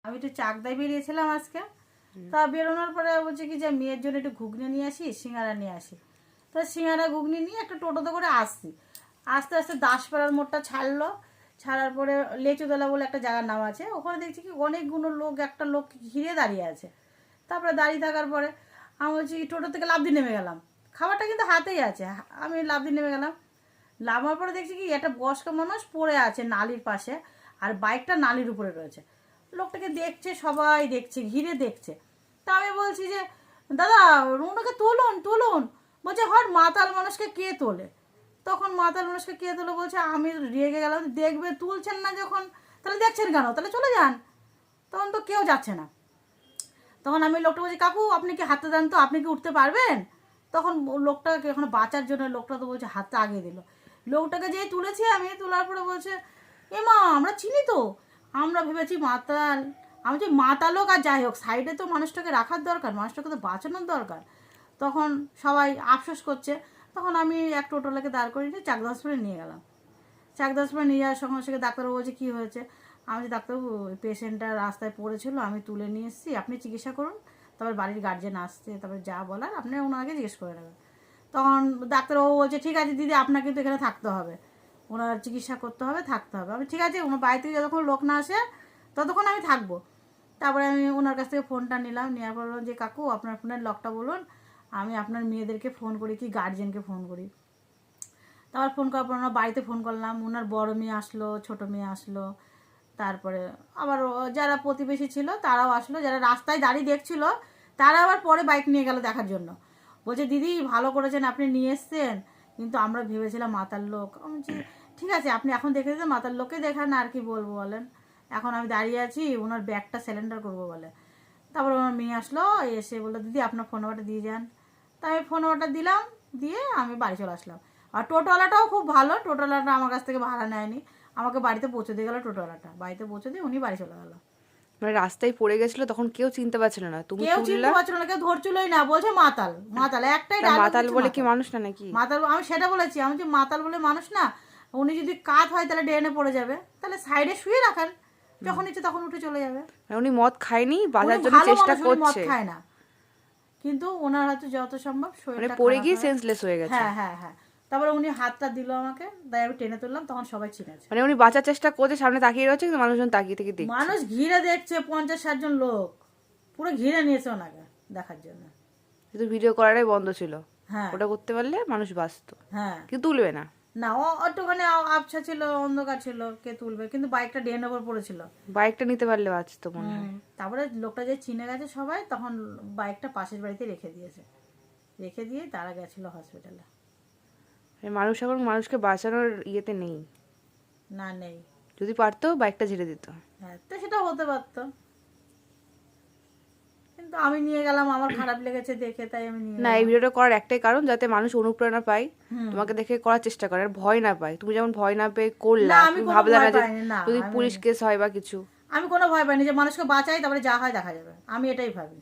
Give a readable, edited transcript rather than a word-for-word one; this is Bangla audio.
আমি একটু চাকদায় বেরিয়েছিলাম আজকে। তা বেরোনোর পরে বলছে কি যে মেয়ের জন্য একটু ঘুগনি নিয়ে আসি, সিঙ্গারা নিয়ে আসি। তো সিঙ্গারা ঘুগনি নিয়ে একটা টোটোতে করে আসছি। আস্তে আস্তে দাসপাড়ার মোড়টা ছাড়লো। ছাড়ার পরে লেচুতলা বলে একটা জায়গার নাম আছে, ওখানে দেখছি কি অনেকগুলো লোক, একটা লোক ঘিরে দাঁড়িয়ে আছে। তারপরে দাঁড়িয়ে থাকার পরে আমি বলছি টোটো থেকে লাফ দিয়ে নেমে গেলাম। খাবারটা কিন্তু হাতেই আছে, আমি লাফ দিয়ে নেমে গেলাম। নামার পরে দেখছি কি একটা বয়স্ক মানুষ পড়ে আছে নালির পাশে, আর বাইকটা নালির উপরে রয়েছে। লোকটাকে দেখছে, সবাই দেখছে, ঘিরে দেখছে। তা আমি বলছি যে দাদা ওনাকে তুলুন তুলুন। বলছে হর মাতাল মানুষকে কে তোলে? তখন মাতাল মানুষকে কে তোলে বলছে, আমি রেগে গেলাম, দেখবে তুলছেন না যখন তাহলে দেখছেন কেন, তাহলে চলে যান। তখন তো কেউ যাচ্ছে না। তখন আমি লোকটা বলছি কাকু আপনি কি হাতে দেন তো, আপনি কি উঠতে পারবেন? তখন লোকটাকে এখন বাঁচার জন্য লোকটা তো বলছে হাতটা আগিয়ে দিল। লোকটাকে যেই তুলেছি আমি, তোলার পরে বলছে এ মা আমরা চিনি তো, আমরা ভেবেছি মাতাল। আমি যে মাতাল হোক আর যাই হোক, সাইডে তো মানুষটাকে রাখার দরকার, মানুষটাকে তো বাঁচানোর দরকার। তখন সবাই আফসোস করছে। তখন আমি এক টোটোলাকে দাঁড় করিয়ে নিয়ে চাকদা হসপিটালে নিয়ে গেলাম। চাকদা হসপিটালে নিয়ে যাওয়ার সঙ্গে সঙ্গে ডাক্তারবাবু বলছে কী হয়েছে? আমি যে ডাক্তারবাবু পেশেন্টটা রাস্তায় পড়েছিল, আমি তুলে নিয়ে এসেছি, আপনি চিকিৎসা করুন, তারপর বাড়ির গার্জেন আসছে, তারপরে যা বলার আপনি ওনাকে জিজ্ঞেস করে নেবেন। তখন ডাক্তারবাবু বলছে ঠিক আছে দিদি আপনাকে কিন্তু এখানে থাকতে হবে, ওনার চিকিৎসা করতে হবে, থাকতে হবে। আমি ঠিক আছে, ওনার বাড়ি থেকে যতক্ষণ লোক না আসে ততক্ষণ আমি থাকবো। তারপরে আমি ওনার কাছ থেকে ফোনটা নিলাম, নেওয়ার পর বললাম যে কাকু আপনার ফোনের লকটা বলুন, আমি আপনার মেয়েদেরকে ফোন করি কি গার্জেনকে ফোন করি। তারপর ফোন করার পর ওনার বাড়িতে ফোন করলাম, ওনার বড় মেয়ে আসলো, ছোট মেয়ে আসলো। তারপরে আবার যারা প্রতিবেশী ছিল তারাও আসলো, যারা রাস্তায় দাঁড়িয়ে দেখছিল তারা আবার পরে বাইক নিয়ে গেল দেখার জন্য। বলছে দিদি ভালো করেছেন আপনি নিয়ে এসছেন, কিন্তু আমরা ভেবেছিলাম মাতাল লোক। আমি বলছি ঠিক আছে আপনি এখন দেখে দিতে, মাতাল লোককে দেখান, আর কি বলবো বলেন। এখন আমি দাঁড়িয়ে আছি, ওনার ব্যাগটা সিলিন্ডার করবো বলে। তারপর আমার মেয়ে আসলো, এসে বললো দিদি আপনার ফোন নাম্বারটা দিয়ে যান। তাই আমি ফোন নাম্বারটা দিলাম, দিয়ে আমি বাড়ি চলে আসলাম। আর টোটোওয়ালাটাও খুব ভালো, টোটোওয়ালাটা আমার কাছ থেকে ভাড়া নেয়নি, আমাকে বাড়িতে পৌঁছে দিয়ে গেল। টোটোওয়ালাটা বাড়িতে পৌঁছে দিয়ে উনি বাড়ি চলে গেল। মানে রাস্তায় পড়ে গেছিল তখন কেউ চিনতে পারছিল না, তুমি কেউ চিনতে তুললা? পারছিল না, কেউ ধরছিলই না, বলছে মাতাল মাতাল, একটাই তা ডায়লগ মাতাল দিচ্ছে বলে কি মাতাল। মানুষ না নাকি? মাতাল আমি সেটা বলেছি, আমি যে মাতাল বলে মানুষ না। উনি যদি কাত হয় তাহলে ড্রেনে পড়ে যাবে, তাহলে সাইডে শুয়ে রাখেন, যখন ইচ্ছে তখন উঠে চলে যাবে। মানে উনি মদ খায়নি, উনি বাঁচার জন্য ভালো চেষ্টা মানুষ, উনি মদ করছে, খায় না, কিন্তু ওনার হয়তো যত সম্ভব মানে শরীরটা পড়ে খারাপ গিয়ে হয়। সেন্সলেস হয়ে গেছে। হ্যাঁ হ্যাঁ হ্যাঁ। তারপরে উনি হাতটা দিল আমাকে, তাই আমি টেনে তুললাম, তখন সবাই চিনেছে। মানে উনি বাঁচার চেষ্টা করছে, সামনে তাকিয়ে রয়েছে, কিন্তু মানুষজন তাকিয়ে থেকে দেখছে। মানুষ ঘিরে দেখছে, 50-60 জন লোক পুরো ঘিরে নিয়েছে ওনাকে দেখার জন্য। কিন্তু ভিডিও করাটাই বন্ধ ছিল, হ্যাঁ ওটা করতে পারলে মানুষ বাঁচতো, হ্যাঁ। কিন্তু তুলবে না। না ও একটুখানি আবছা ছিল, অন্ধকার ছিল, কে তুলবে, কিন্তু বাইকটা ড্রেনের ওপর পড়েছিল। বাইকটা নিতে পারলে বাঁচতো মনে হয়। তারপরে লোকটা যে চিনে গেছে সবাই, তখন বাইকটা পাশের বাড়িতে রেখে দিয়েছে, রেখে দিয়ে তারা গেছিল হসপিটালে। মানে মানুষ এখন মানুষকে বাঁচানোর ইয়েতে নেই, না নেই। যদি পারতো বাইকটা ঝেড়ে দিত। হ্যাঁ তো সেটা হতে পারতো, কিন্তু আমি নিয়ে গেলাম, আমার খারাপ লেগেছে দেখে, তাই আমি নিয়ে না, এই গেলাম। ভিডিওটা করার একটাই কারণ, যাতে মানুষ অনুপ্রেরণা পায়, হুম। তোমাকে দেখে করার চেষ্টা করে, আর ভয় না পায়। তুমি যেমন ভয় না পেয়ে করলা, না আমি তুমি কোনো ভাবলা ভয় না যে পাইনি, না যদি আমি পুলিশ কেস হয় বা কিছু। আমি কোনো ভয় পাইনি, যে মানুষকে বাঁচাই তারপরে যা হয় দেখা যাবে, আমি এটাই ভাবি।